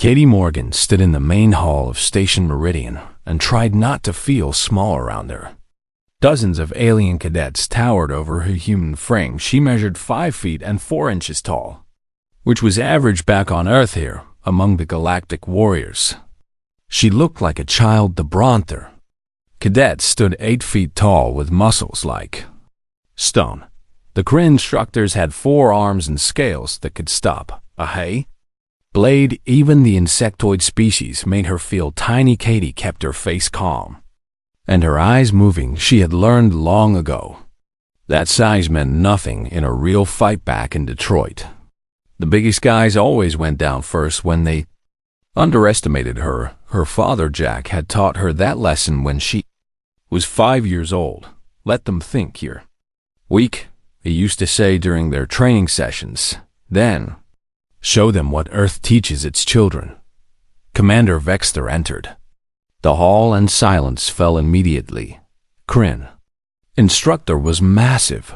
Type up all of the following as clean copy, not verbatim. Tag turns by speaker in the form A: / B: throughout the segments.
A: Katie Morgan stood in the main hall of Station Meridian and tried not to feel small around her. Dozens of alien cadets towered over her human frame. She measured 5 feet and 4 inches tall, which was average back on Earth here among the Galactic warriors. She looked like a child the Bronther. Cadets stood 8 feet tall with muscles like stone. The Kryn instructors had 4 arms and scales that could stop a hay blade. Even the insectoid species made her feel tiny. Katie kept her face calm and her eyes moving. She had learned long ago that size meant nothing in a real fight back in Detroit. The biggest guys always went down first when they underestimated her. Her father, Jack, had taught her that lesson when she was 5 years old. Let them think you're weak, he used to say during their training sessions. Then show them what Earth teaches its children. Commander Vexter entered the hall and silence fell immediately. Kryn instructor was massive.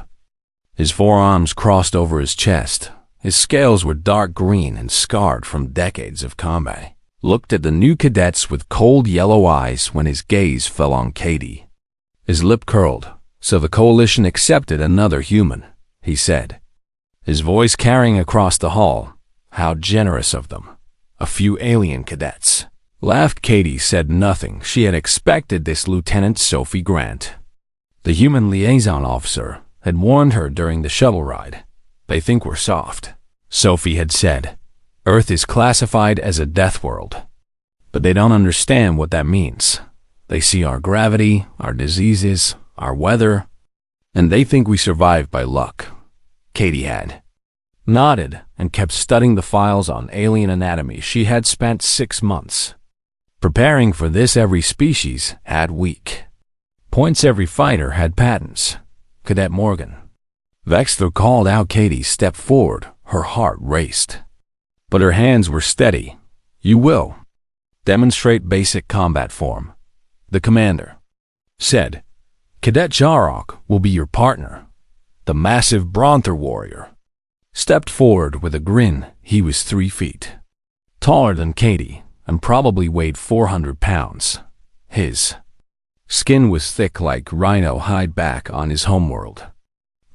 A: His forearms crossed over his chest. His scales were dark green and scarred from decades of combat. Looked at the new cadets with cold yellow eyes when his gaze fell on Katie. His lip curled. So the coalition accepted another human, he said, his voice carrying across the hall. How generous of them. A few alien cadets laughed. Katie said nothing. She had expected this. Lieutenant Sophie Grant, the human liaison officer, had warned her during the shuttle ride. They think we're soft, Sophie had said. Earth is classified as a death world, but they don't understand what that means. They see our gravity, our diseases, our weather, and they think we survived by luck. Katie had nodded and kept studying the files on alien anatomy. She had spent 6 months preparing for this. Every species had weak points. Every fighter had patents. Cadet Morgan Vexter called out. Katie stepped forward. Her heart raced, but her hands were steady. You will demonstrate basic combat form, the commander said. Cadet Jarok will be your partner. The massive Bronther warrior stepped forward with a grin. He was 3 feet taller than Katie and probably weighed 400 pounds. His skin was thick like rhino hide back on his homeworld.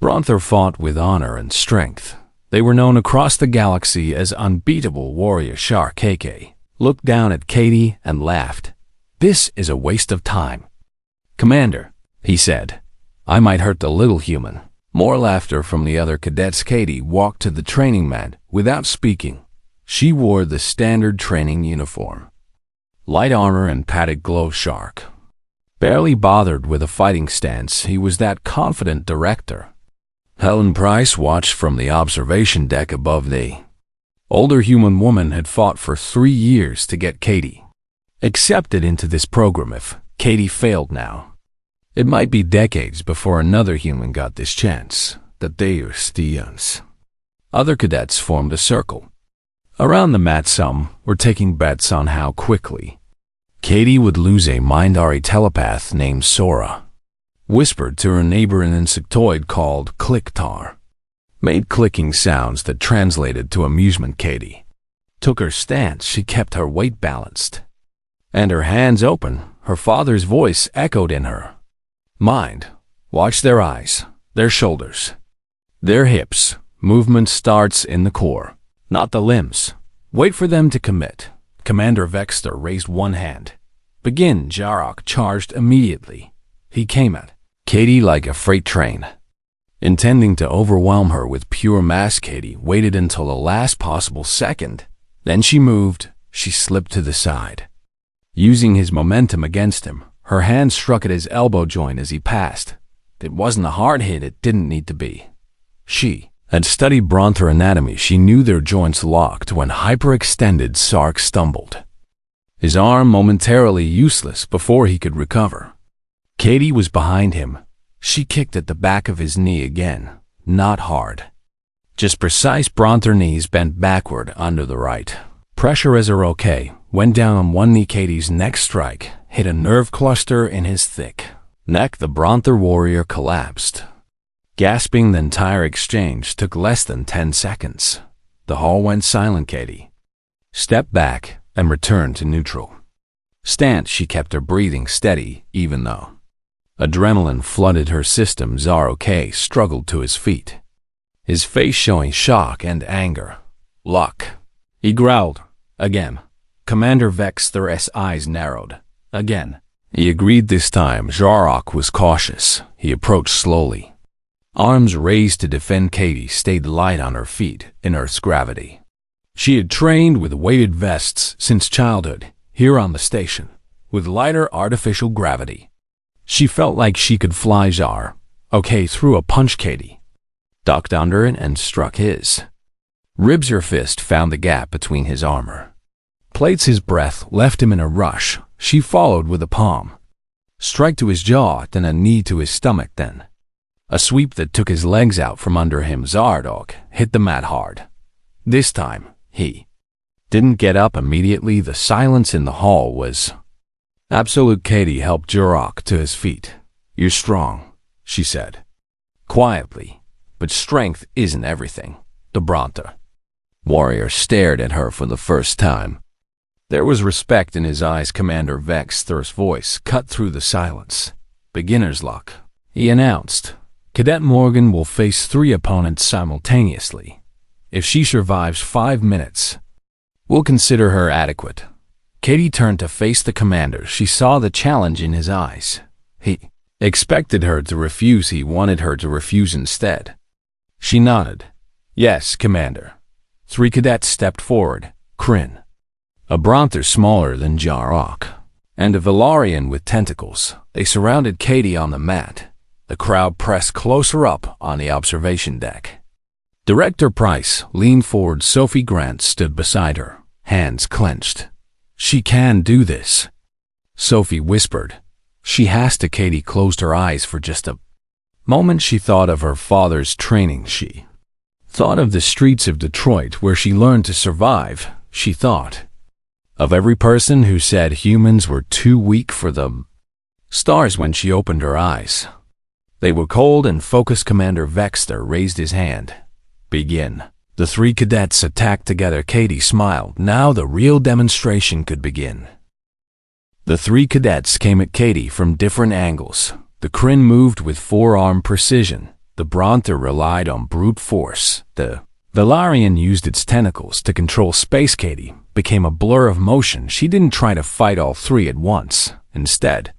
A: Bronther fought with honor and strength. They were known across the galaxy as unbeatable warrior. Shark KK looked down at Katie and laughed. This is a waste of time, Commander, he said. I might hurt the little human. More laughter from the other cadets. Katie walked to the training mat without speaking. She wore the standard training uniform, light armor and padded gloves. Shark barely bothered with a fighting stance. He was that confident director. Helen Price watched from the observation deck above. The older human woman had fought for 3 years to get Katie accepted into this program. If Katie failed now, it might be decades before another human got this chance. The Deus. Other cadets formed a circle around the mat. Some were taking bets on how quickly Katie would lose. A Mindari telepath named Sora whispered to her neighbor. An insectoid called Clicktar made clicking sounds that translated to amusement. Katie took her stance. She kept her weight balanced and her hands open. Her father's voice echoed in her mind. Watch their eyes, their shoulders, their hips. Movement starts in the core, not the limbs. Wait for them to commit. Commander Vexter raised one hand. Begin. Jarok charged immediately. He came at Katie like a freight train, intending to overwhelm her with pure mass. Katie waited until the last possible second. Then she moved. She slipped to the side, using his momentum against him. Her hand struck at his elbow joint as he passed. It wasn't a hard hit. It didn't need to be. She had studied Bronther anatomy. She knew their joints locked when hyperextended. Sark stumbled, his arm momentarily useless before he could recover. Katie was behind him. She kicked at the back of his knee again. Not hard, just precise. Bronther knees bent backward under the right. Pressure as her okay went down on one knee. Katie's next strike hit a nerve cluster in his thick neck. The Bronther warrior collapsed, gasping. The entire exchange took less than 10 seconds. The hall went silent. Katie stepped back, and returned to neutral. Stance, she kept her breathing steady, even though adrenaline flooded her system. Zaro struggled to his feet, his face showing shock and anger. Luck, he growled. Again. Commander Vexthor's eyes narrowed. Again. He agreed this time. Jarok was cautious. He approached slowly. Arms raised to defend. Katie stayed light on her feet in Earth's gravity. She had trained with weighted vests since childhood, here on the station, with lighter artificial gravity. She felt like she could fly. threw a punch. Katie ducked under it and struck his ribs. Her fist found the gap between his armor plates. His breath left him in a rush. She followed with a palm strike to his jaw, then a knee to his stomach, then a sweep that took his legs out from under him. Zardok hit the mat hard. This time, he didn't get up immediately. The silence in the hall was absolute. Katie helped Jarok to his feet. "You're strong," she said quietly, "but strength isn't everything." The Bronta warrior stared at her for the first time. There was respect in his eyes. Commander Vexthor's voice cut through the silence. "Beginner's luck," he announced. "Cadet Morgan will face 3 opponents simultaneously. If she survives 5 minutes, we'll consider her adequate." Katie turned to face the commander. She saw the challenge in his eyes. He expected her to refuse. He wanted her to refuse instead. She nodded. "Yes, Commander." 3 cadets stepped forward. Kryn, a Bronter smaller than Jarok, and a Velaryon with tentacles. They surrounded Katie on the mat. The crowd pressed closer up on the observation deck. Director Price leaned forward. Sophie Grant stood beside her, hands clenched. "She can do this," Sophie whispered. "She has to." Katie closed her eyes for just a moment. She thought of her father's training. She thought of the streets of Detroit where she learned to survive. She thought of every person who said humans were too weak for the stars. When she opened her eyes, they were cold and focused. Commander Vexthor raised his hand. "Begin." The 3 cadets attacked together. Katie smiled. Now the real demonstration could begin. The 3 cadets came at Katie from different angles. The Kryn moved with forearm precision. The Bronter relied on brute force. The Velaryon used its tentacles to control space. Katie became a blur of motion. She didn't try to fight all 3 at once. Instead,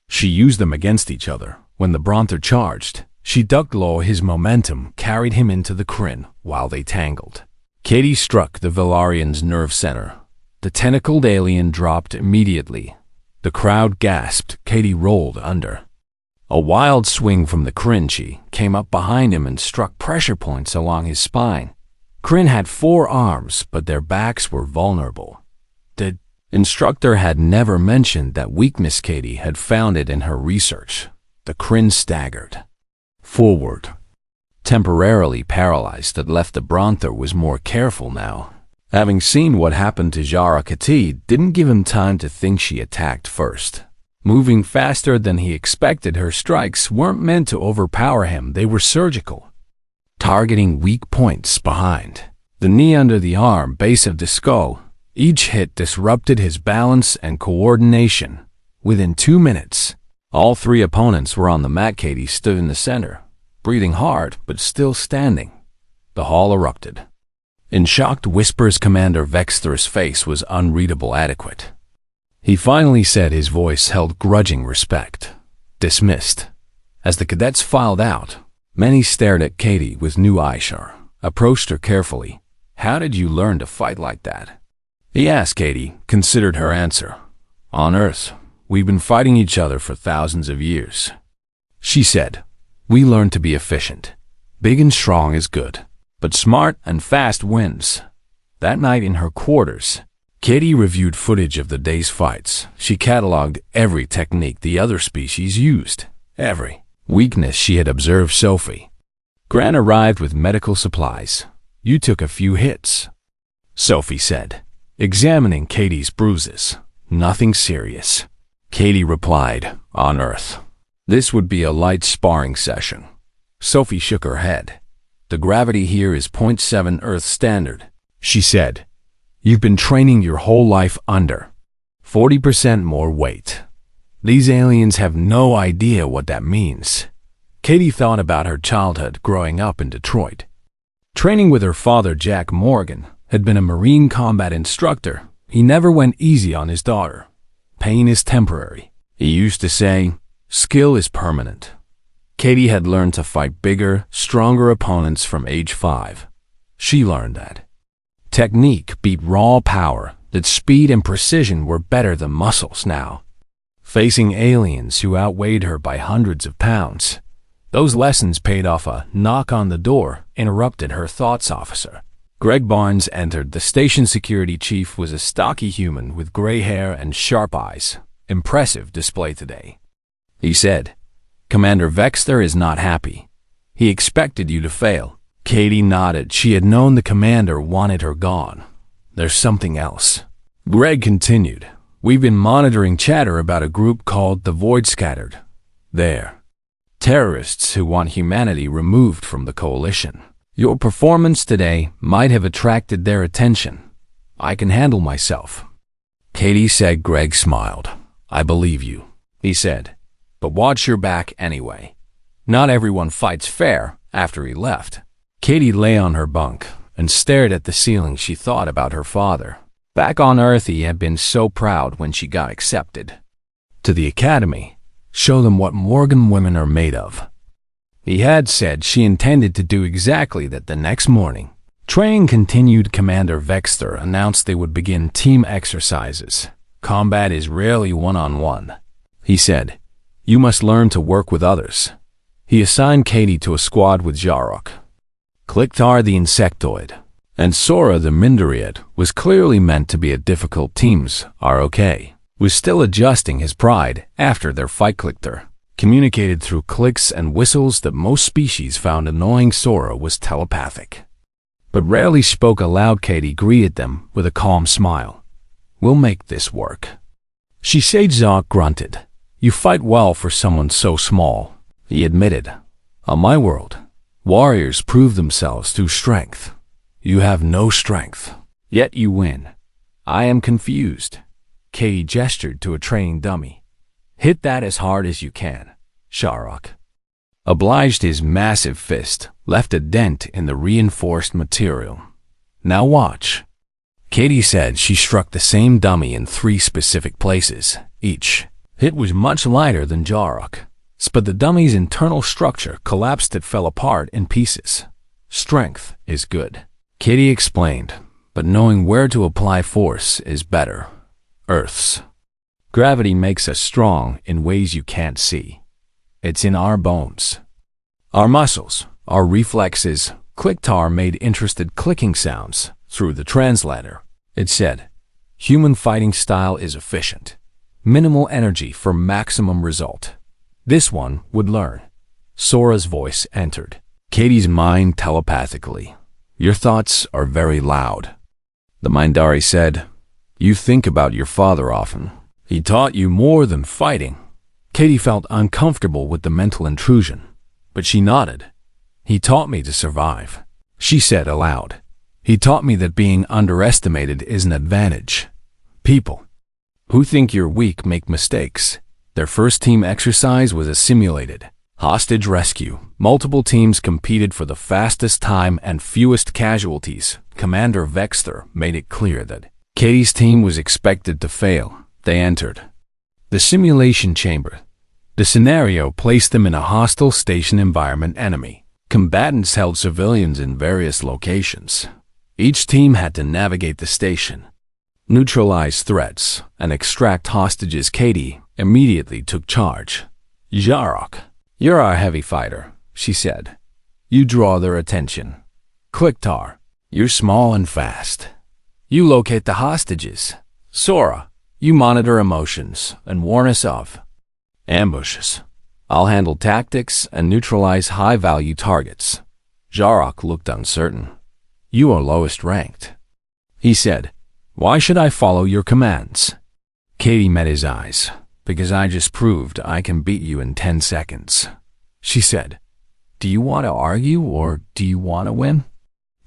A: she used them against each other. When the Bronter charged, she ducked low. His momentum carried him into the Kryn while they tangled. Katie struck the Velaryon's nerve center. The tentacled alien dropped immediately. The crowd gasped. Katie rolled under a wild swing from the Kryn. She came up behind him and struck pressure points along his spine. Kryn had 4 arms, but their backs were vulnerable. The instructor had never mentioned that weakness. Katie had found it in her research. The Kryn staggered forward, temporarily paralyzed. That left the Bronter was more careful now. Having seen what happened to Jarakati didn't give him time to think. She attacked first, moving faster than he expected. Her strikes weren't meant to overpower him. They were surgical, targeting weak points behind the knee, under the arm, base of the skull. Each hit disrupted his balance and coordination. Within 2 minutes, all 3 opponents were on the mat. Katie stood in the center, breathing hard but still standing. The hall erupted in shocked whispers. Commander Vexthor's face was unreadable. "Adequate," he finally said. His voice held grudging respect. "Dismissed." As the cadets filed out, many stared at Katie with new eyes. Shar approached her carefully. "How did you learn to fight like that?" he asked. Katie considered her answer. "On Earth, we've been fighting each other for thousands of years," she said. "We learned to be efficient. Big and strong is good, but smart and fast wins." That night in her quarters, Katie reviewed footage of the day's fights. She cataloged every technique the other species used, every weakness she had observed. Sophie Grant arrived with medical supplies. "You took a few hits," Sophie said, examining Katie's bruises. "Nothing serious," Katie replied. "On Earth, this would be a light sparring session." Sophie shook her head. "The gravity here is 0.7 Earth standard," she said. You've been training your whole life under 40% more weight. These aliens have no idea what that means. Katie thought about her childhood growing up in Detroit. Training with her father, Jack Morgan, had been a Marine combat instructor. He never went easy on his daughter. Pain is temporary. He used to say, skill is permanent. Katie had learned to fight bigger, stronger opponents from age 5. She learned that technique beat raw power, that speed and precision were better than muscles now. Facing aliens who outweighed her by hundreds of pounds, those lessons paid off. A knock on the door interrupted her thoughts. Officer Greg Barnes entered. The station security chief was a stocky human with gray hair and sharp eyes. Impressive display today, he said. Commander Vexter is not happy. He expected you to fail. Katie nodded. She had known the commander wanted her gone. There's something else. Greg continued. We've been monitoring chatter about a group called the Void Scattered. They're terrorists who want humanity removed from the coalition. Your performance today might have attracted their attention. I can handle myself. Katie said. Greg smiled. I believe you, he said. But watch your back anyway. Not everyone fights fair. After he left, Katie lay on her bunk and stared at the ceiling. She thought about her father. Back on Earth, he had been so proud when she got accepted to the academy. Show them what Morgan women are made of. He had said. She intended to do exactly that. The next morning, training continued. Commander Vexter announced they would begin team exercises. Combat is rarely one-on-one, he said. You must learn to work with others. He assigned Katie to a squad with Jarok, Kliktar the insectoid, and Sora the Mindariad. Was clearly meant to be a difficult. Teams are okay. Was still adjusting his pride after their fight. Kliktar communicated through clicks and whistles that most species found annoying. Sora was telepathic, but rarely spoke aloud. Katie greeted them with a calm smile. We'll make this work, she said. Zoc grunted. You fight well for someone so small, he admitted. On my world, warriors prove themselves through strength. You have no strength, yet you win. I am confused. Katie gestured to a training dummy. Hit that as hard as you can. Sharok obliged. His massive fist left a dent in the reinforced material. Now watch, Katie said. She struck the same dummy in 3 specific places. Each hit was much lighter than Jarok, but the dummy's internal structure collapsed. It fell apart in pieces. Strength is good, Katie explained, but knowing where to apply force is better. Earth's gravity makes us strong in ways you can't see. It's in our bones, our muscles, our reflexes. Kliktar made interested clicking sounds through the translator. It said, human fighting style is efficient. Minimal energy for maximum result. This one would learn. Sora's voice entered Katie's mind telepathically. Your thoughts are very loud. The Mindari said, you think about your father often. He taught you more than fighting. Katie felt uncomfortable with the mental intrusion, but she nodded. He taught me to survive, she said aloud. He taught me that being underestimated is an advantage. People who think you're weak make mistakes. Their first team exercise was a simulated hostage rescue. Multiple teams competed for the fastest time and fewest casualties. Commander Vexter made it clear that Katie's team was expected to fail. They entered the simulation chamber. The scenario placed them in a hostile station environment. Enemy combatants held civilians in various locations. Each team had to navigate the station, neutralize threats, and extract hostages. Katie immediately took charge. Jarok, you're our heavy fighter, she said. You draw their attention. Kliktar, you're small and fast. You locate the hostages. Sora, you monitor emotions and warn us of ambushes. I'll handle tactics and neutralize high-value targets. Jarok looked uncertain. You are lowest ranked, he said. Why should I follow your commands? Katie met his eyes. Because I just proved I can beat you in 10 seconds, she said. Do you want to argue or do you want to win?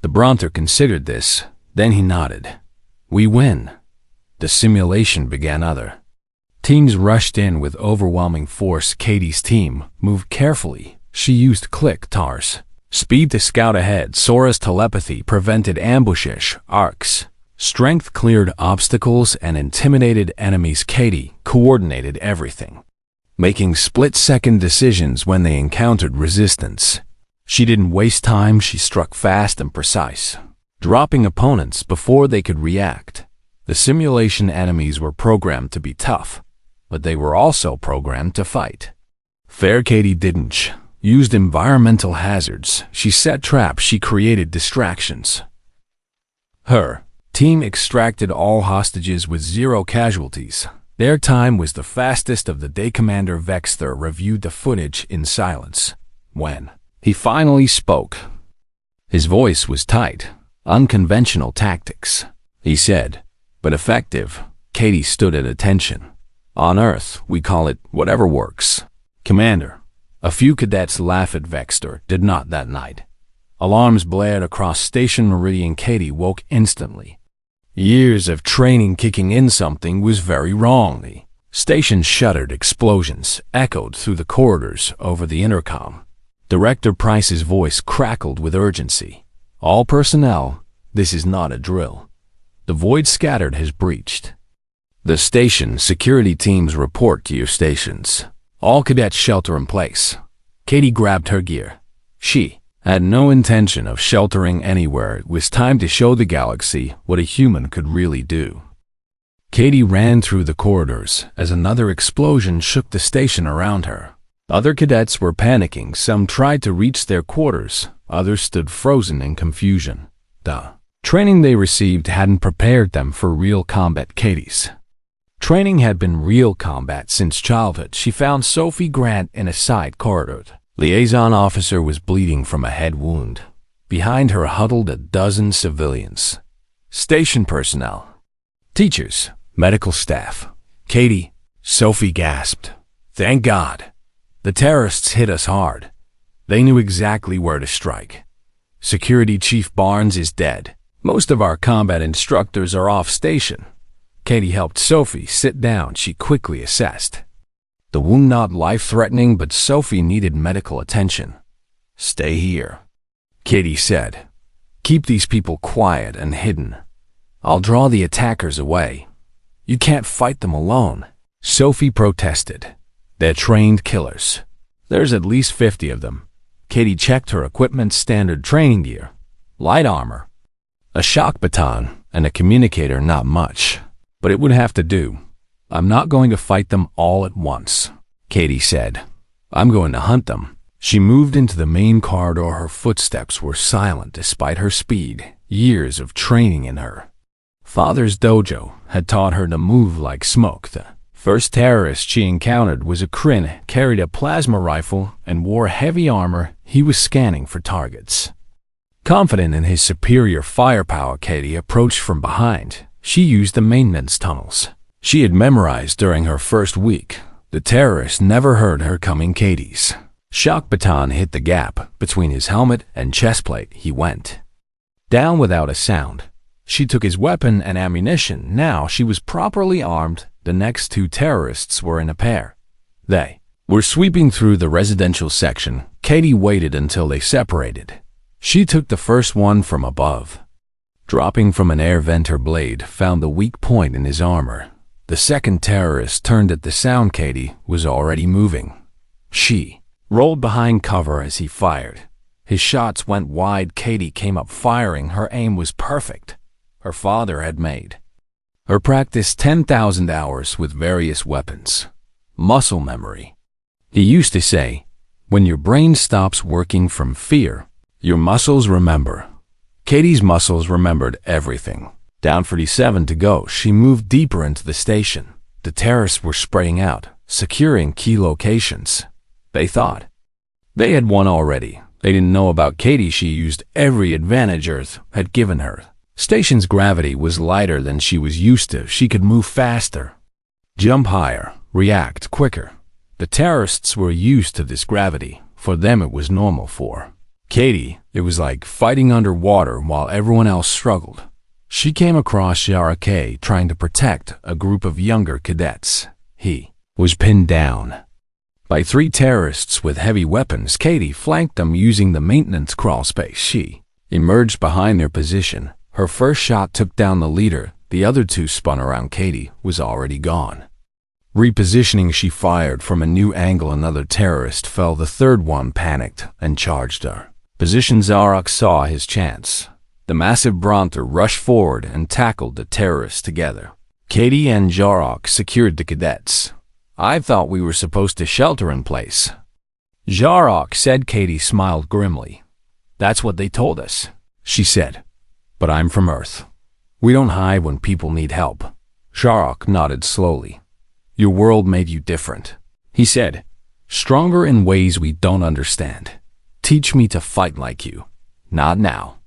A: The Bronter considered this. Then he nodded. We win. The simulation began. Other teams rushed in with overwhelming force. Katie's team moved carefully. She used click tars, speed to scout ahead. Sora's telepathy prevented ambushes. Arcs strength cleared obstacles and intimidated enemies. Katie coordinated everything, making split-second decisions when they encountered resistance. She didn't waste time. She struck fast and precise, dropping opponents before they could react. The simulation enemies were programmed to be tough, but they were also programmed to fight. Fair Katie didn't used environmental hazards. She set traps. She created distractions. Her team extracted all hostages with 0 casualties. Their time was the fastest of the day. Commander Vexter reviewed the footage in silence. When he finally spoke, his voice was tight. Unconventional tactics, he said, but effective. Katie stood at attention. On Earth, we call it whatever works. Commander, a few cadets laughed at Vexter. Did not that night. Alarms blared across Station Meridian. Katie woke instantly. Years of training kicking in. Something was very wrong. The station shuddered. Explosions echoed through the corridors over the intercom. Director Price's voice crackled with urgency. All personnel, this is not a drill. The void scattered has breached the station. Security teams report to your stations. All cadets shelter in place. Katie grabbed her gear. She had no intention of sheltering anywhere. It was time to show the galaxy what a human could really do. Katie ran through the corridors as another explosion shook the station around her. Other cadets were panicking. Some tried to reach their quarters. Others stood frozen in confusion. The training they received hadn't prepared them for real combat. Katie's training had been real combat since childhood. She found Sophie Grant in a side corridor. Liaison officer was bleeding from a head wound. Behind her huddled a dozen civilians. Station personnel, teachers, medical staff. Katie, Sophie gasped. Thank God. The terrorists hit us hard. They knew exactly where to strike. Security Chief Barnes is dead. Most of our combat instructors are off station. Katie helped Sophie sit down. She quickly assessed. The wound not life-threatening, but Sophie needed medical attention. Stay here, Katie said. Keep these people quiet and hidden. I'll draw the attackers away. You can't fight them alone. Sophie protested. They're trained killers. There's at least 50 of them. Katie checked her equipment. Standard training gear, light armor, a shock baton, and a communicator. Not much, but it would have to do. I'm not going to fight them all at once, Katie said. I'm going to hunt them. She moved into the main corridor. Her footsteps were silent despite her speed. Years of training in her father's dojo had taught her to move like smoke. The first terrorist she encountered was a Kryn, carried a plasma rifle, and wore heavy armor. He was scanning for targets. Confident in his superior firepower, Katie approached from behind. She used the maintenance tunnels she had memorized during her first week. The terrorist never heard her coming. Katie's shock baton hit the gap between his helmet and chestplate. He went down without a sound. She took his weapon and ammunition. Now she was properly armed. The next 2 terrorists were in a pair. They were sweeping through the residential section. Katie waited until they separated. She took the first one from above. Dropping from an air vent, her blade found the weak point in his armor. The second terrorist turned at the sound. Katie was already moving. She rolled behind cover as he fired. His shots went wide. Katie came up firing. Her aim was perfect. Her father had made her practice 10,000 hours with various weapons. Muscle memory. He used to say, when your brain stops working from fear, your muscles remember. Katie's muscles remembered everything. Down 47 to go. She moved deeper into the station. The terrorists were spreading out, securing key locations. They thought they had won already. They didn't know about Katie. She used every advantage Earth had given her. Station's gravity was lighter than she was used to. She could move faster, jump higher, react quicker. The terrorists were used to this gravity. For them it was normal. For Katie, it was like fighting underwater while everyone else struggled. She came across Yarake trying to protect a group of younger cadets. He was pinned down by 3 terrorists with heavy weapons. Katie flanked them using the maintenance crawl space. She emerged behind their position. Her first shot took down the leader. The other 2 spun around. Katie was already gone. Repositioning, she fired from a new angle. Another terrorist fell. The third one panicked and charged her position. Zarok saw his chance. The massive Bronter rushed forward and tackled the terrorists together. Katie and Zarok secured the cadets. I thought we were supposed to shelter in place, Zarok said. Katie smiled grimly. That's what they told us, she said. But I'm from Earth. We don't hide when people need help. Zarok nodded slowly. Your world made you different, he said. Stronger in ways we don't understand. Teach me to fight like you. Not now,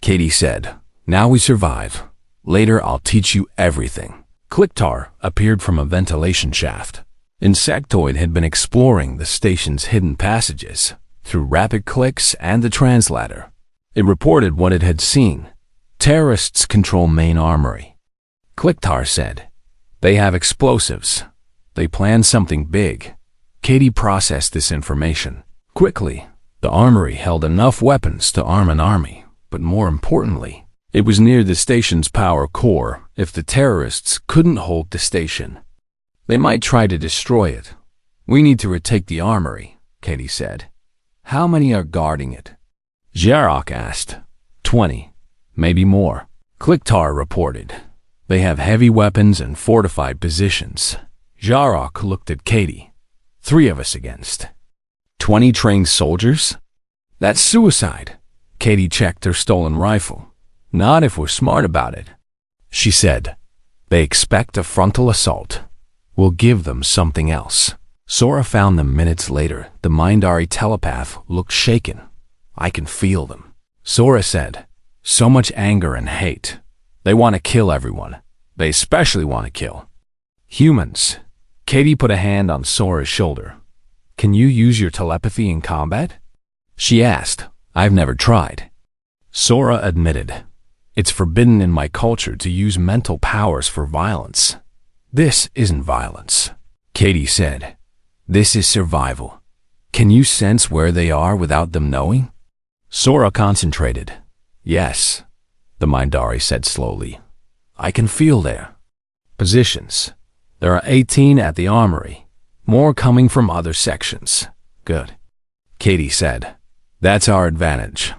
A: Katie said. Now we survive. Later I'll teach you everything. Clicktar appeared from a ventilation shaft. Insectoid had been exploring the station's hidden passages through rapid clicks and the translator. It reported what it had seen. Terrorists control main armory, Clicktar said. They have explosives. They plan something big. Katie processed this information quickly. The armory held enough weapons to arm an army, but more importantly, it was near the station's power core. If the terrorists couldn't hold the station, they might try to destroy it. We need to retake the armory, Katie said. How many are guarding it? Zarok asked. 20, maybe more, Clicktar reported. They have heavy weapons and fortified positions. Zarok looked at Katie. 3 of us against 20 trained soldiers? That's suicide. Katie checked her stolen rifle. Not if we're smart about it, she said. They expect a frontal assault. We'll give them something else. Sora found them minutes later. The Mindari telepath looked shaken. I can feel them, Sora said. So much anger and hate. They want to kill everyone. They especially want to kill humans. Katie put a hand on Sora's shoulder. Can you use your telepathy in combat? She asked. I've never tried, Sora admitted. It's forbidden in my culture to use mental powers for violence. This isn't violence, Katie said. This is survival. Can you sense where they are without them knowing? Sora concentrated. Yes, the Mindari said slowly. I can feel their positions. There are 18 at the armory. More coming from other sections. Good, Katie said. That's our advantage.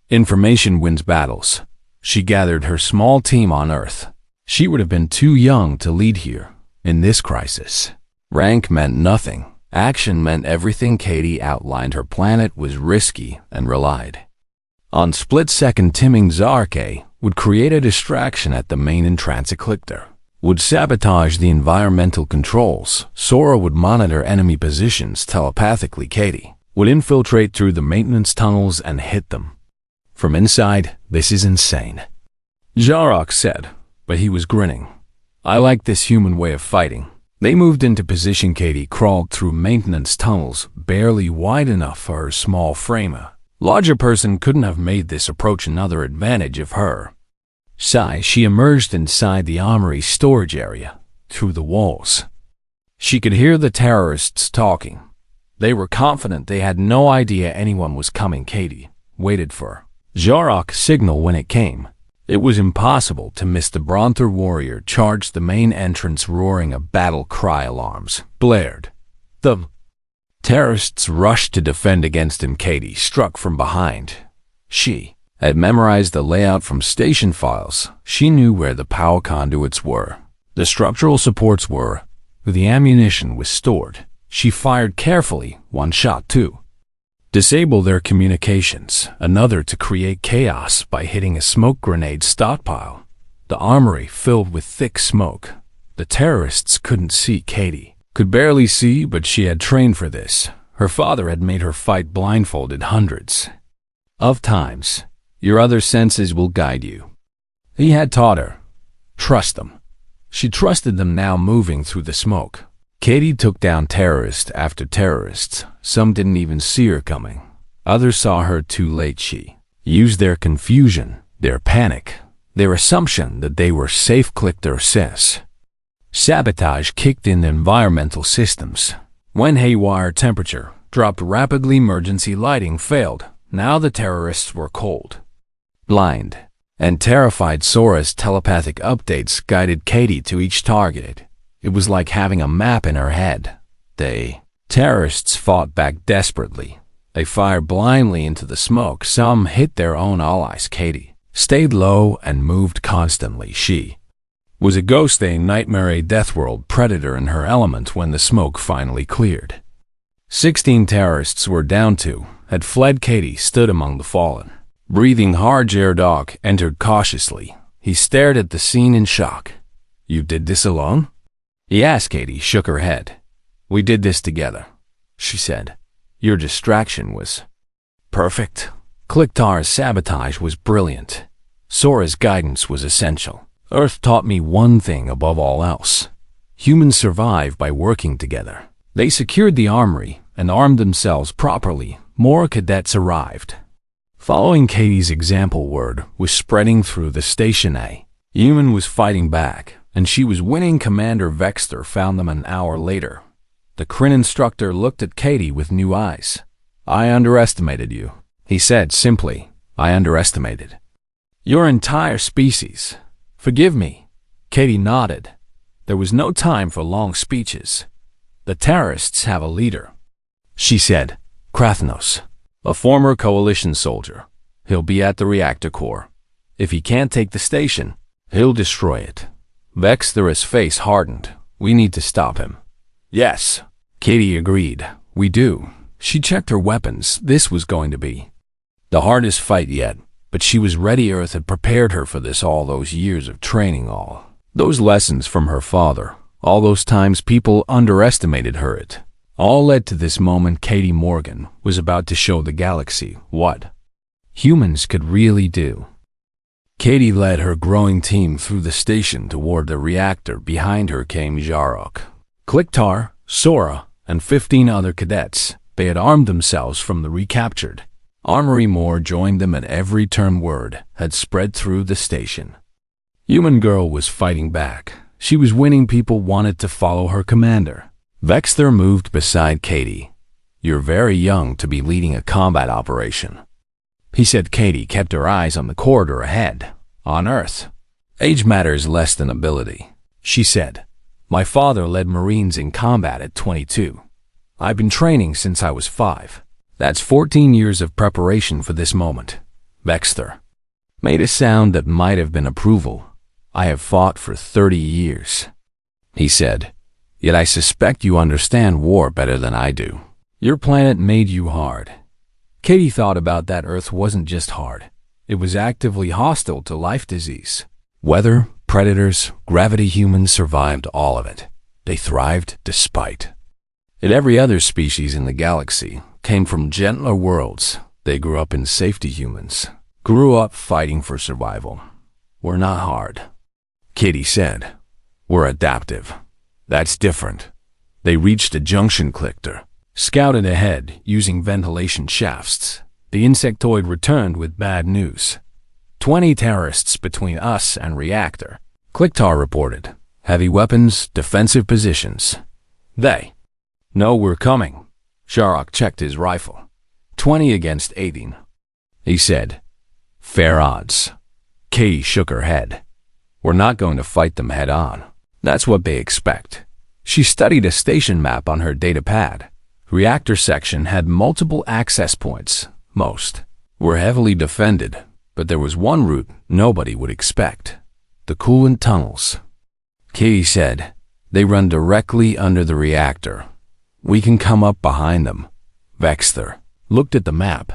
A: Information wins battles. She gathered her small team on Earth. She would have been too young to lead here in this crisis. Rank meant nothing. Action meant everything. Katie outlined her planet was risky and relied on split-second timing. Zarke would create a distraction at the main entrance. Clickter would sabotage the environmental controls. Sora would monitor enemy positions telepathically. Katie would infiltrate through the maintenance tunnels and hit them from inside. This is insane, Zarok said, but he was grinning. I like this human way of fighting. They moved into position. Katie crawled through maintenance tunnels, barely wide enough for her small frame. A larger person couldn't have made this approach another advantage of her. She emerged inside the armory storage area, through the walls. She could hear the terrorists talking. They were confident. They had no idea anyone was coming. Katie waited for Zarok's signal. When it came, it was impossible to miss. The Bronter warrior charged the main entrance, roaring a battle cry. Alarms blared. The terrorists rushed to defend against him. Katie struck from behind. She had memorized the layout from station files. She knew where the power conduits were, the structural supports were, where the ammunition was stored. She fired carefully. 1 shot to disable their communications, another to create chaos by hitting a smoke grenade stockpile. The armory filled with thick smoke. The terrorists couldn't see. Katie could barely see, but she had trained for this. Her father had made her fight blindfolded hundreds of times. Your other senses will guide you, he had taught her. Trust them. She trusted them now. Moving through the smoke, Katie took down terrorist after terrorists. Some didn't even see her coming. Others saw her too late. She used their confusion, their panic, Their assumption that they were safe clicked their says. Sabotage kicked in the environmental systems. When haywire temperature dropped rapidly, emergency lighting failed. Now the terrorists were cold, blind, and terrified. Sora's telepathic updates guided Katie to each target. It was like having a map in her head. The terrorists fought back desperately. They fired blindly into the smoke. Some hit their own allies. Katie stayed low and moved constantly. She was a ghost, a nightmare, a Deathworld predator in her element. When the smoke finally cleared, 16 terrorists were down. 2 had fled. Katie stood among the fallen, breathing hard. Jerdog entered cautiously. He stared at the scene in shock. "You did this alone?" he asked. Katie shook her head. "We did this together," she said. "Your distraction was perfect." Clicktar's sabotage was brilliant. Sora's guidance was essential. Earth taught me one thing above all else. Humans survive by working together. They secured the armory and armed themselves properly. More cadets arrived. Following Katie's example, word was spreading through the station. A human was fighting back, and she was winning. Commander Vexter found them an hour later. The Kryn instructor looked at Katie with new eyes. "I underestimated you," he said simply. "I underestimated your entire species. Forgive me." Katie nodded. There was no time for long speeches. "The terrorists have a leader," she said. "Krathnos, a former coalition soldier. He'll be at the reactor core. If he can't take the station, he'll destroy it." Vexter's face hardened. "We need to stop him." "Yes," Katie agreed. "We do." She checked her weapons. This was going to be the hardest fight yet, but she was ready. Earth had prepared her for this. All those years of training, all those lessons from her father, all those times people underestimated her, it all led to this moment. Katie Morgan was about to show the galaxy what humans could really do. Katie led her growing team through the station toward the reactor. Behind her came Jarok, Clicktar, Sora, and 15 other cadets. They had armed themselves from the recaptured armory. More joined them, and every turn word had spread through the station. Human Girl was fighting back. She was winning. People wanted to follow her commander. Vexter moved beside Katie. "You're very young to be leading a combat operation," he said. Katie kept her eyes on the corridor ahead. "On Earth, age matters less than ability," she said. "My father led Marines in combat at 22. I've been training since I was 5. That's 14 years of preparation for this moment." Vexter made a sound that might have been approval. "I have fought for 30 years, he said. "Yet I suspect you understand war better than I do. Your planet made you hard." Katie thought about that. Earth wasn't just hard. It was actively hostile to life. Disease, weather, predators, gravity. Humans survived all of it. They thrived despite it. Every other species in the galaxy came from gentler worlds. They grew up in safety. Humans grew up fighting for survival. "We're not hard," Katie said. "We're adaptive. That's different." They reached a junction. Clickter scouted ahead using ventilation shafts. The insectoid returned with bad news. 20 terrorists between us and reactor, Clicktar reported. "Heavy weapons, defensive positions." "They know we're coming." Sharok checked his rifle. 20 against 18, he said. "Fair odds." Katie shook her head. "We're not going to fight them head on. That's what they expect." She studied a station map on her datapad. Reactor section had multiple access points. Most were heavily defended, but there was one route nobody would expect: the coolant tunnels. Katie said, "They run directly under the reactor. We can come up behind them." Vexter looked at the map.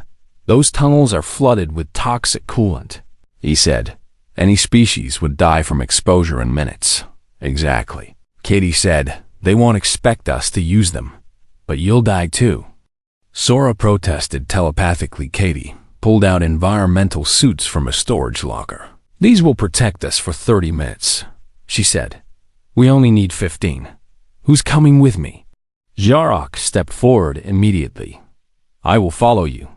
A: "Those tunnels are flooded with toxic coolant," he said. "Any species would die from exposure in minutes." "Exactly," Katie said. "They won't expect us to use them, but you'll die too." Sora protested telepathically. Katie pulled out environmental suits from a storage locker. "These will protect us for 30 minutes, she said. "We only need 15. Who's coming with me?" Jarok stepped forward immediately. "I will follow you,"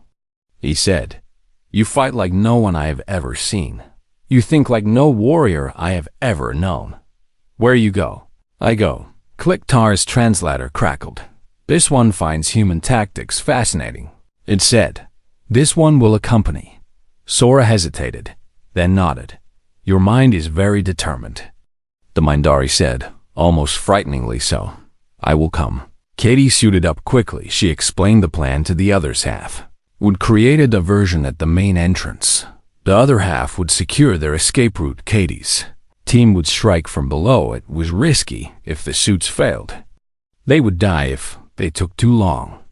A: he said. "You fight like no one I have ever seen." You think like no warrior I have ever known. Where you go, I go. Clicktar's translator crackled. This one finds human tactics fascinating. It said, this one will accompany. Sora hesitated, then nodded. Your mind is very determined. The Mindari said, almost frighteningly so. I will come. Katie suited up quickly. She explained the plan to the other's half. Would create a diversion at the main entrance. The other half would secure their escape route. Katie's team would strike from below. It was risky if the suits failed. They would die if they took too long.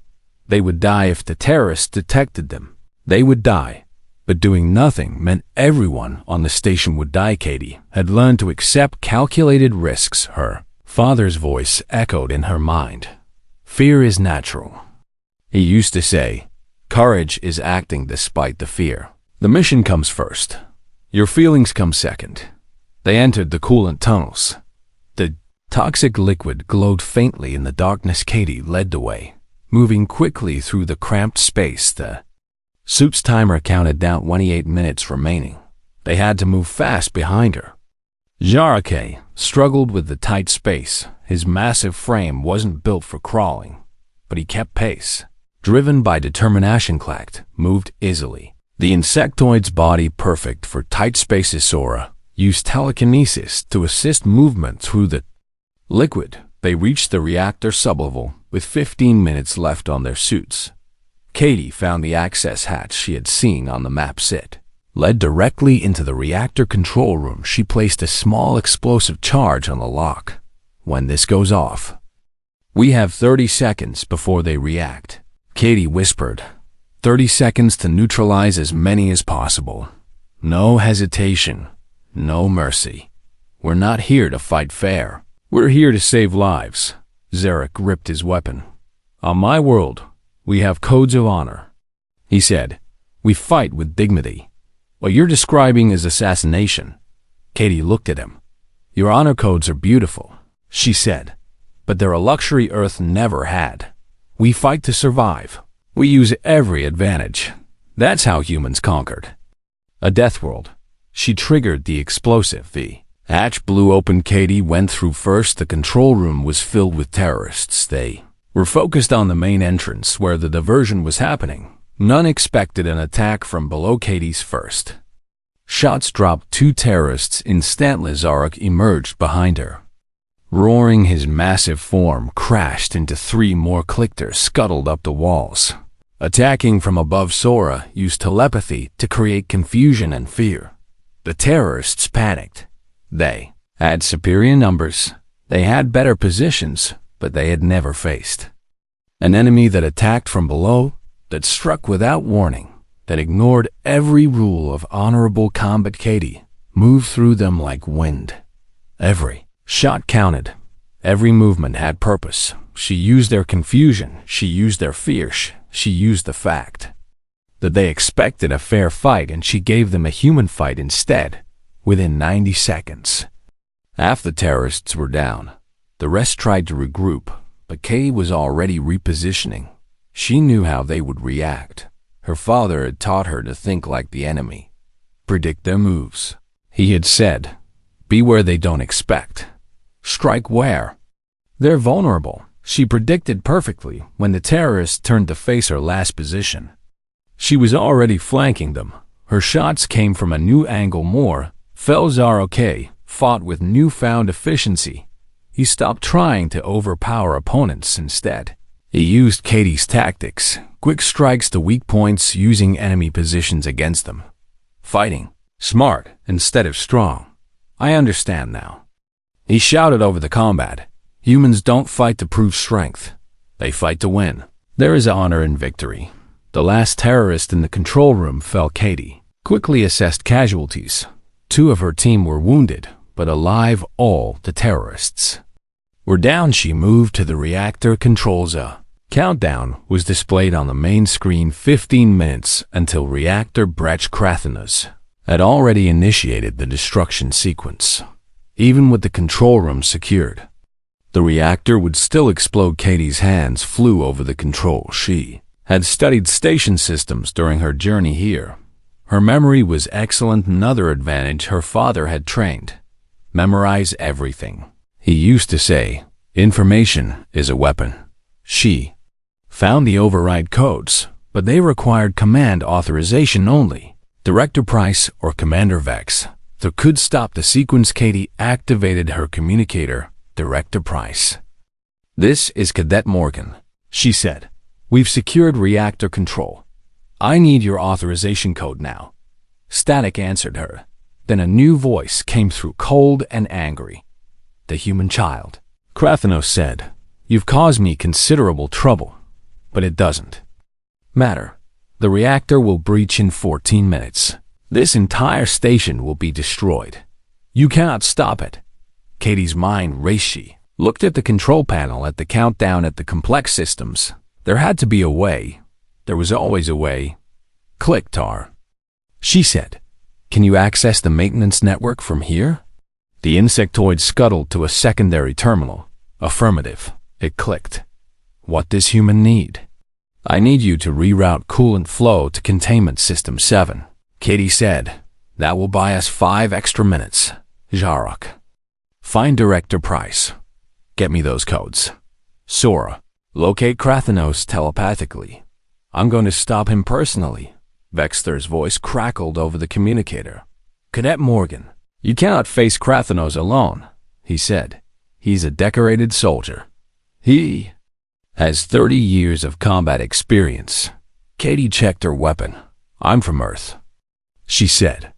A: They would die if the terrorists detected them. They would die. But doing nothing meant everyone on the station would die. Katie had learned to accept calculated risks. Her father's voice echoed in her mind. Fear is natural. He used to say, courage is acting despite the fear. The mission comes first. Your feelings come second. They entered the coolant tunnels. The toxic liquid glowed faintly in the darkness. Katie led the way, moving quickly through the cramped space. The suit's timer counted down 28 minutes remaining. They had to move fast behind her. Jarake struggled with the tight space. His massive frame wasn't built for crawling, but he kept pace. Driven by determination, Clacked moved easily. The insectoid's body, perfect for tight spaces. Sora used telekinesis to assist movement through the liquid. They reached the reactor sublevel with 15 minutes left on their suits. Katie found the access hatch she had seen on the map. It led directly into the reactor control room. She placed a small explosive charge on the lock. When this goes off, we have 30 seconds before they react. Katie whispered, 30 seconds to neutralize as many as possible. No hesitation, no mercy. We're not here to fight fair. We're here to save lives. Zarek gripped his weapon. On my world, we have codes of honor. He said, we fight with dignity. What you're describing is assassination. Katie looked at him. Your honor codes are beautiful, she said, but they're a luxury Earth never had. We fight to survive. We use every advantage. That's how humans conquered. A Deathworld. She triggered the explosive. The hatch blew open. Katie went through first. The control room was filled with terrorists. They were focused on the main entrance where the diversion was happening. None expected an attack from below. Katie's first shots dropped 2 terrorists. Instantly Zarek emerged behind her. Roaring, his massive form crashed into 3 more. Clickers scuttled up the walls. Attacking from above, Sora used telepathy to create confusion and fear. The terrorists panicked. They had superior numbers. They had better positions, but they had never faced an enemy that attacked from below, that struck without warning, that ignored every rule of honorable combat. Katie moved through them like wind. Every shot counted. Every movement had purpose. She used their confusion. She used their fear. She used the fact that they expected a fair fight, and she gave them a human fight instead. Within 90 seconds, half the terrorists were down. The rest tried to regroup, but Katie was already repositioning. She knew how they would react. Her father had taught her to think like the enemy, predict their moves. He had said, be where they don't expect. Strike where they're vulnerable. She predicted perfectly when the terrorists turned to face her last position. She was already flanking them. Her shots came from a new angle. More fell. Zarek fought with newfound efficiency. He stopped trying to overpower opponents. Instead, he used Katie's tactics, quick strikes to weak points, using enemy positions against them. Fighting smart instead of strong. I understand now. He shouted over the combat. Humans don't fight to prove strength. They fight to win. There is honor in victory. The last terrorist in the control room fell. Katie quickly assessed casualties. 2 of her team were wounded, but alive. All the terrorists were down. She moved to the reactor controls. A countdown was displayed on the main screen. 15 minutes until reactor Brech Krathanas had already initiated the destruction sequence. Even with the control room secured, the reactor would still explode. Katie's hands flew over the controls. She had studied station systems during her journey here. Her memory was excellent. Another advantage her father had trained: memorize everything. He used to say, information is a weapon. She found the override codes, but they required command authorization only. Director Price or Commander Vex, they could stop the sequence. Katie activated her communicator. Director Price. This is Cadet Morgan, she said. We've secured reactor control. I need your authorization code now. Static answered her. Then a new voice came through, cold and angry. The human child. Krathenos said, you've caused me considerable trouble, but it doesn't matter. The reactor will breach in 14 minutes. This entire station will be destroyed. You cannot stop it. Katie's mind raced. She looked at the control panel, at the countdown, at the complex systems. There had to be a way. There was always a way. Click, Tar. She said, can you access the maintenance network from here? The insectoid scuttled to a secondary terminal. Affirmative. It clicked. What does human need? I need you to reroute coolant flow to containment system 7. Katie said, that will buy us 5 extra minutes. Jarok. Find Director Price. Get me those codes. Sora. Locate Krathenos telepathically. I'm going to stop him personally. Vexter's voice crackled over the communicator. Cadet Morgan, you cannot face Krathenos alone, he said. He's a decorated soldier. He has 30 years of combat experience. Katie checked her weapon. I'm from Earth, she said.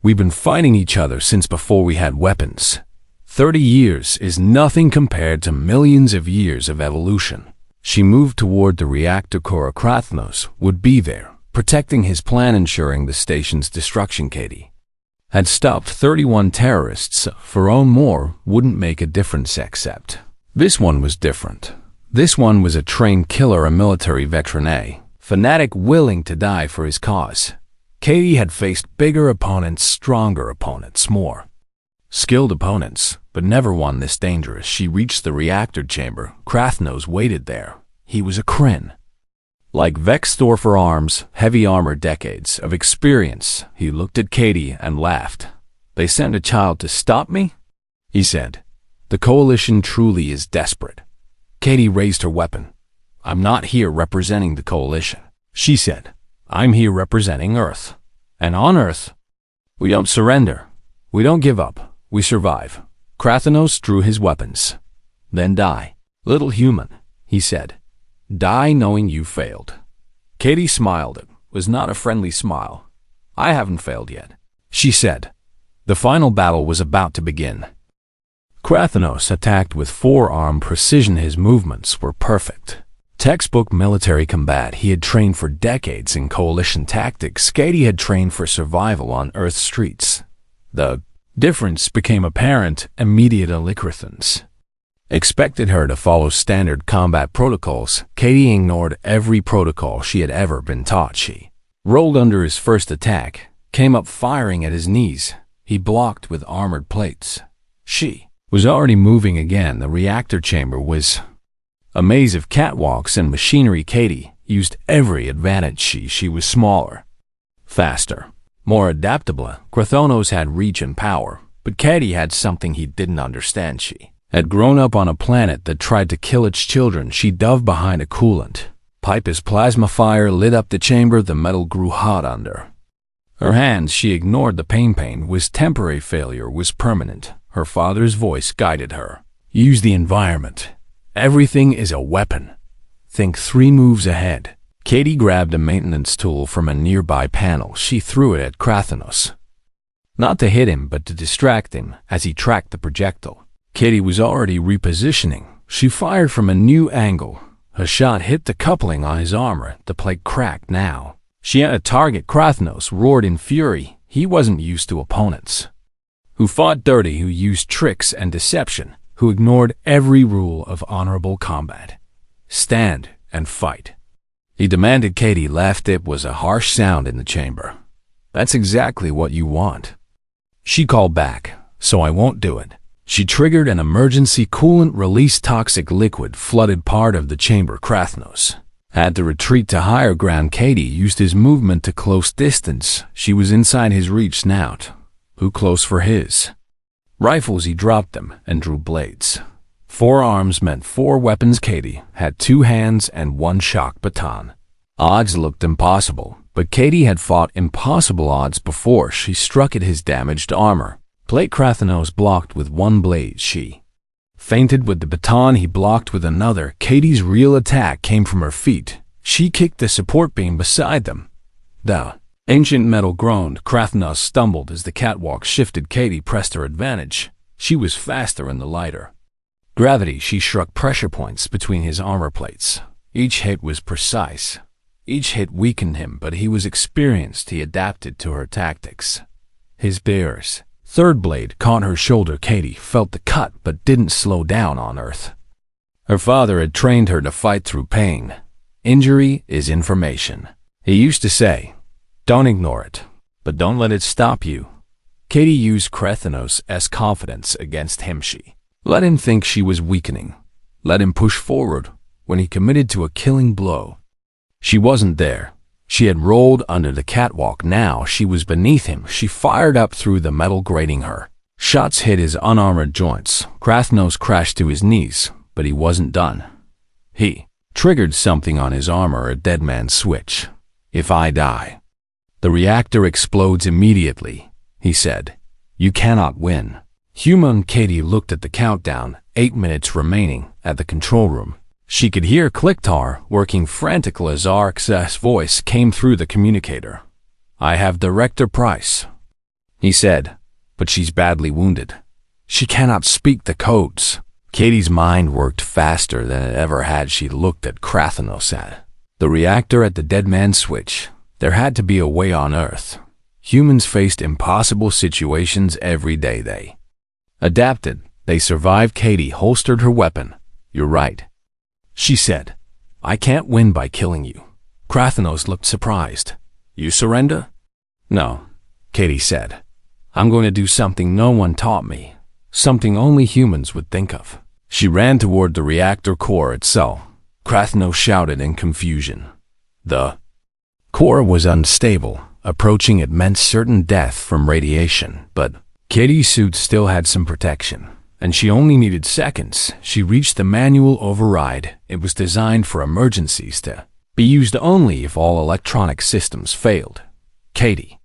A: We've been fighting each other since before we had weapons. 30 years is nothing compared to millions of years of evolution. She moved toward the reactor core. Krathenos would be there, protecting his plan, ensuring the station's destruction. Katie had stopped 31 terrorists. For own more wouldn't make a difference, except this one was different. This one was a trained killer, a military veteran, a fanatic willing to die for his cause. Katie had faced bigger opponents, stronger opponents, more skilled opponents, but never one this dangerous. She reached the reactor chamber. Krathenos waited there. He was a Kryn. Like Vextor for arms, heavy armor, decades of experience. He looked at Katie and laughed. They sent a child to stop me? He said. The coalition truly is desperate. Katie raised her weapon. I'm not here representing the coalition, she said. I'm here representing Earth. And on Earth, we don't surrender. We don't give up. We survive. Krathenos drew his weapons. Then die. Little human, he said. Die knowing you failed. Katie smiled. It was not a friendly smile. I haven't failed yet, she said. The final battle was about to begin. Krathenos attacked with forearm precision. His movements were perfect. Textbook military combat. He had trained for decades in coalition tactics. Katie had trained for survival on Earth's streets. The difference became apparent immediately. Krathenos expected her to follow standard combat protocols. Katie ignored every protocol she had ever been taught. She rolled under his first attack, came up firing at his knees. He blocked with armored plates. She was already moving again. The reactor chamber was a maze of catwalks and machinery. Katie used every advantage. She was smaller, faster, more adaptable. Krathenos had reach and power, but Katie had something he didn't understand. She had grown up on a planet that tried to kill its children. She dove behind a coolant pipe as plasma fire lit up the chamber. The metal grew hot under her hands. She ignored the pain. Pain was temporary, failure was permanent. Her father's voice guided her. Use the environment. Everything is a weapon. Think 3 moves ahead. Katie grabbed a maintenance tool from a nearby panel. She threw it at Krathenos. Not to hit him, but to distract him as he tracked the projectile. Katie was already repositioning. She fired from a new angle. Her shot hit the coupling on his armor. The plate cracked now. She had a target. Krathenos roared in fury. He wasn't used to opponents who fought dirty, who used tricks and deception, who ignored every rule of honorable combat. Stand and fight, he demanded. Katie laughed. It was a harsh sound in the chamber. That's exactly what you want, she called back. So I won't do it. She triggered an emergency coolant release. Toxic liquid flooded part of the chamber. Krathenos Had to retreat to higher ground. Katie used his movement to close distance. She was inside his reach snout. Who close for his? Rifles, he dropped them and drew blades. 4 arms meant 4 weapons. Katie had 2 hands and 1 shock baton. Odds looked impossible, but Katie had fought impossible odds before. She struck at his damaged armor. Plate Krathenos blocked with 1 blade. She feinted with the baton. He blocked with another. Katie's real attack came from her feet. She kicked the support beam beside them. The ancient metal groaned. Krathenos stumbled as the catwalk shifted. Katie pressed her advantage. She was faster and the lighter. Gravity, she struck pressure points between his armor plates. Each hit was precise. Each hit weakened him, but he was experienced. He adapted to her tactics. His bear's 3rd blade caught her shoulder. Katie felt the cut, but didn't slow down on Earth. Her father had trained her to fight through pain. Injury is information. He used to say, don't ignore it, but don't let it stop you. Katie used Krathenos' confidence against him. She let him think she was weakening. Let him push forward when he committed to a killing blow. She wasn't there. She had rolled under the catwalk. Now she was beneath him. She fired up through the metal grating. Her shots hit his unarmored joints. Krathenos crashed to his knees, but he wasn't done. He triggered something on his armor, a dead man's switch. If I die, the reactor explodes immediately, he said. You cannot win. Human. Katie looked at the countdown. 8 minutes remaining. At the control room, she could hear Clicktar working frantically as Ark's voice came through the communicator. I have Director Price, he said, but she's badly wounded. She cannot speak the codes. Katie's mind worked faster than it ever had. She looked at Krathenos. The reactor at the dead man's switch. There had to be a way on Earth. Humans faced impossible situations every day. They adapted. They survived. Katie holstered her weapon. You're right, she said. I can't win by killing you. Krathenos looked surprised. You surrender? No, Katie said. I'm going to do something no one taught me. Something only humans would think of. She ran toward the reactor core itself. Krathenos shouted in confusion. The core was unstable. Approaching it meant certain death from radiation, but Katie's suit still had some protection, and she only needed seconds. She reached the manual override. It was designed for emergencies, to be used only if all electronic systems failed. Katie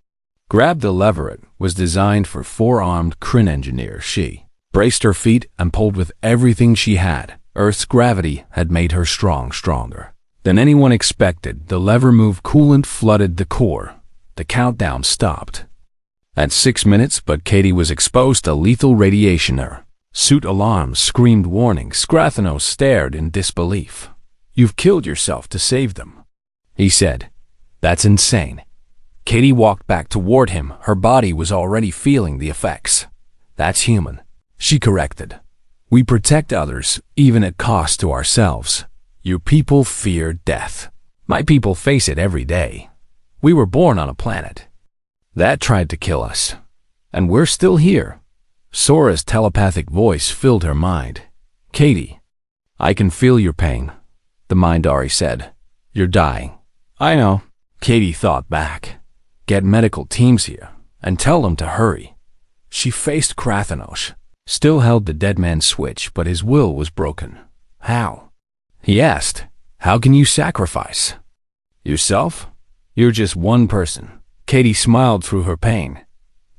A: grabbed the lever. It was designed for 4-armed Kryn engineers. She braced her feet and pulled with everything she had. Earth's gravity had made her stronger than anyone expected. The lever moved. Coolant flooded the core. The countdown stopped at 6 minutes, but Katie was exposed to lethal radiation. Her suit alarms screamed warnings. Krathenos stared in disbelief. You've killed yourself to save them, he said. That's insane. Katie walked back toward him. Her body was already feeling the effects. That's human, she corrected. We protect others, even at cost to ourselves. Your people fear death. My people face it every day. We were born on a planet that tried to kill us, and we're still here. Sora's telepathic voice filled her mind. Katie, I can feel your pain, the Mindari said. You're dying. I know. Katie thought back. Get medical teams here and tell them to hurry. She faced Krathenos. Still held the dead man's switch, but his will was broken. How? He asked. How can you sacrifice yourself? You're just one person. Katie smiled through her pain.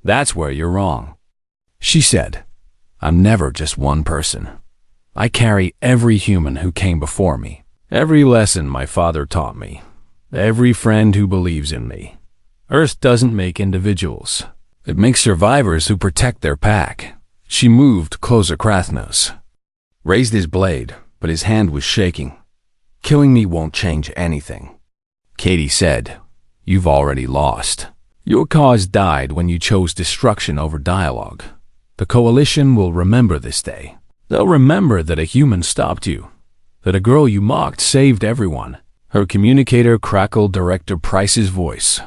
A: That's where you're wrong, she said. I'm never just one person. I carry every human who came before me, every lesson my father taught me, every friend who believes in me. Earth doesn't make individuals. It makes survivors who protect their pack. She moved closer. Krathenos raised his blade, but his hand was shaking. Killing me won't change anything, Katie said. You've already lost. Your cause died when you chose destruction over dialogue. The Coalition will remember this day. They'll remember that a human stopped you, that a girl you mocked saved everyone. Her communicator crackled. Director Price's voice.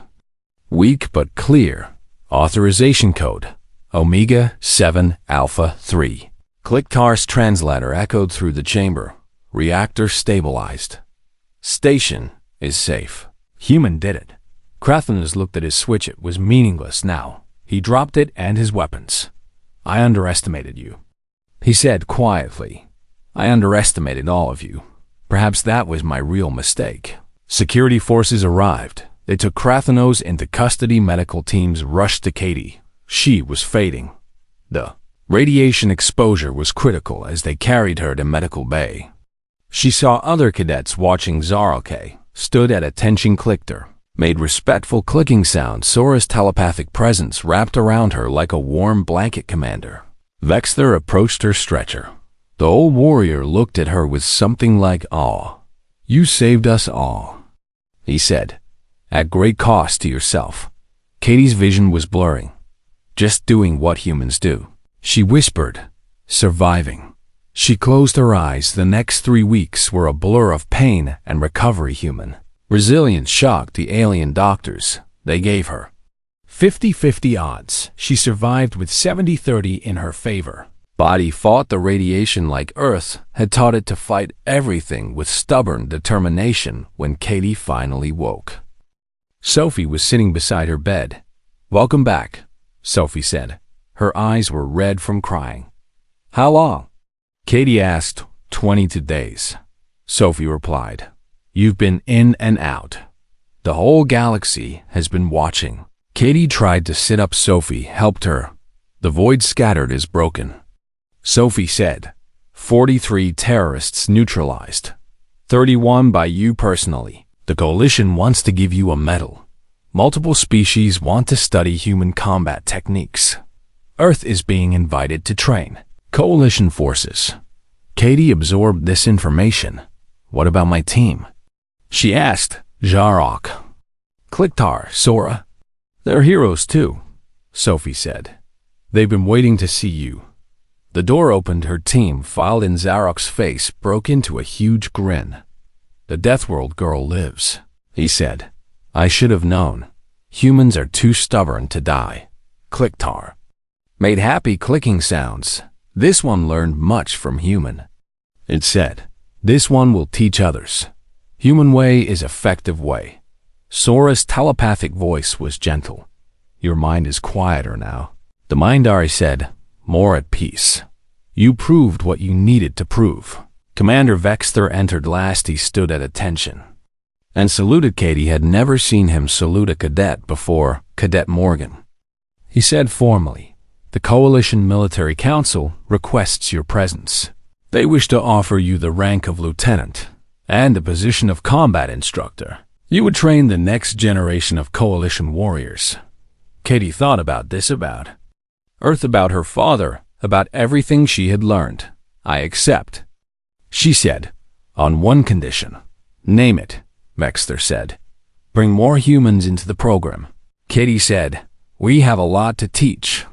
A: Weak but clear. Authorization code. Omega 7 Alpha 3. Clicktar's translator echoed through the chamber. Reactor stabilized. Station is safe. Human did it. Krathenos looked at his switch. It was meaningless now. He dropped it and his weapons. I underestimated you, he said quietly. I underestimated all of you. Perhaps that was my real mistake. Security forces arrived. They took Krathenos into custody. Medical teams rushed to Katie. She was fading. The radiation exposure was critical as they carried her to medical bay. She saw other cadets watching. Zarok stood at attention, clicked her, made respectful clicking sounds. Sora's telepathic presence wrapped around her like a warm blanket. Commander Vexter approached her stretcher. The old warrior looked at her with something like awe. You saved us all, he said, at great cost to yourself. Katie's vision was blurring. Just doing what humans do, she whispered. Surviving. She closed her eyes. The next 3 weeks were a blur of pain and recovery. Human resilience shocked the alien doctors. They gave her 50-50 odds. She survived with 70-30 in her favor. Body fought the radiation like Earth had taught it to fight everything with stubborn determination. When Katie finally woke, Sophie was sitting beside her bed. Welcome back, Sophie said. Her eyes were red from crying. How long? Katie asked. 22 days, Sophie replied. You've been in and out. The whole galaxy has been watching. Katie tried to sit up. Sophie helped her. The void scattered is broken, Sophie said. 43 terrorists neutralized. 31 by you personally. The Coalition wants to give you a medal. Multiple species want to study human combat techniques. Earth is being invited to train Coalition forces. Katie absorbed this information. What about my team? She asked. Zarok, Kliktar, Sora. They're heroes too, Sophie said. They've been waiting to see you. The door opened. Her team filed in. Zarok's face broke into a huge grin. The Deathworld girl lives, he said. I should have known. Humans are too stubborn to die. Kliktar made happy clicking sounds. This one learned much from human. It said, this one will teach others. Human way is effective way. Sora's telepathic voice was gentle. Your mind is quieter now. The Mindari said, more at peace. You proved what you needed to prove. Commander Vexter entered last. He stood at attention and saluted. Katie had never seen him salute a cadet before. Cadet Morgan, he said formally. The Coalition Military Council requests your presence. They wish to offer you the rank of lieutenant and the position of combat instructor. You would train the next generation of Coalition warriors. Katie thought about this, about Earth, about her father, about everything she had learned. I accept, she said, on one condition. Name it, Vexter said. Bring more humans into the program. Katie said, we have a lot to teach,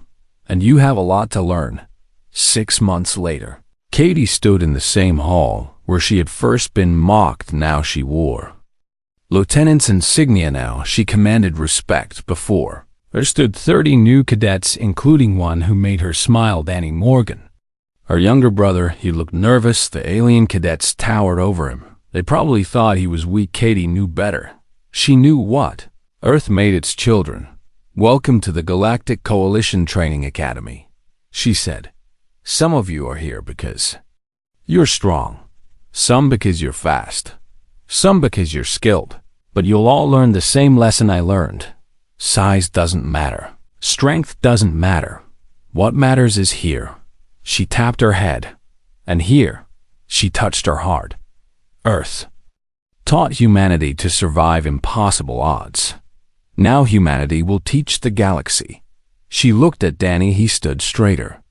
A: and you have a lot to learn. 6 months later, Katie stood in the same hall where she had first been mocked. Now she wore lieutenant's insignia. Now she commanded respect. Before, there stood 30 new cadets, including one who made her smile, Danny Morgan. Her younger brother. He looked nervous. The alien cadets towered over him. They probably thought he was weak. Katie knew better. She knew what Earth made its children. Welcome to the Galactic Coalition Training Academy, she said. Some of you are here because you're strong. Some because you're fast. Some because you're skilled. But you'll all learn the same lesson I learned. Size doesn't matter. Strength doesn't matter. What matters is here. She tapped her head. And here, she touched her heart. Earth taught humanity to survive impossible odds. Now humanity will teach the galaxy. She looked at Danny. He stood straighter,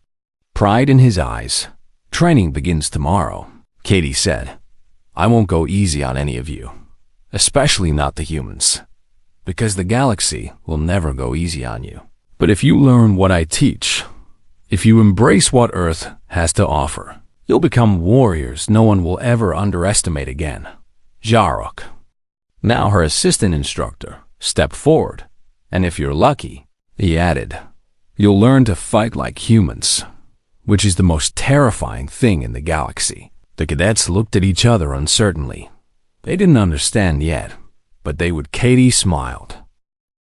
A: pride in his eyes. Training begins tomorrow, Katie said. I won't go easy on any of you, especially not the humans, because the galaxy will never go easy on you. But if you learn what I teach, if you embrace what Earth has to offer, you'll become warriors no one will ever underestimate again. Zarok, now her assistant instructor, stepped forward, and if you're lucky, he added, you'll learn to fight like humans, which is the most terrifying thing in the galaxy. The cadets looked at each other uncertainly. They didn't understand yet, but they would. Katie smiled.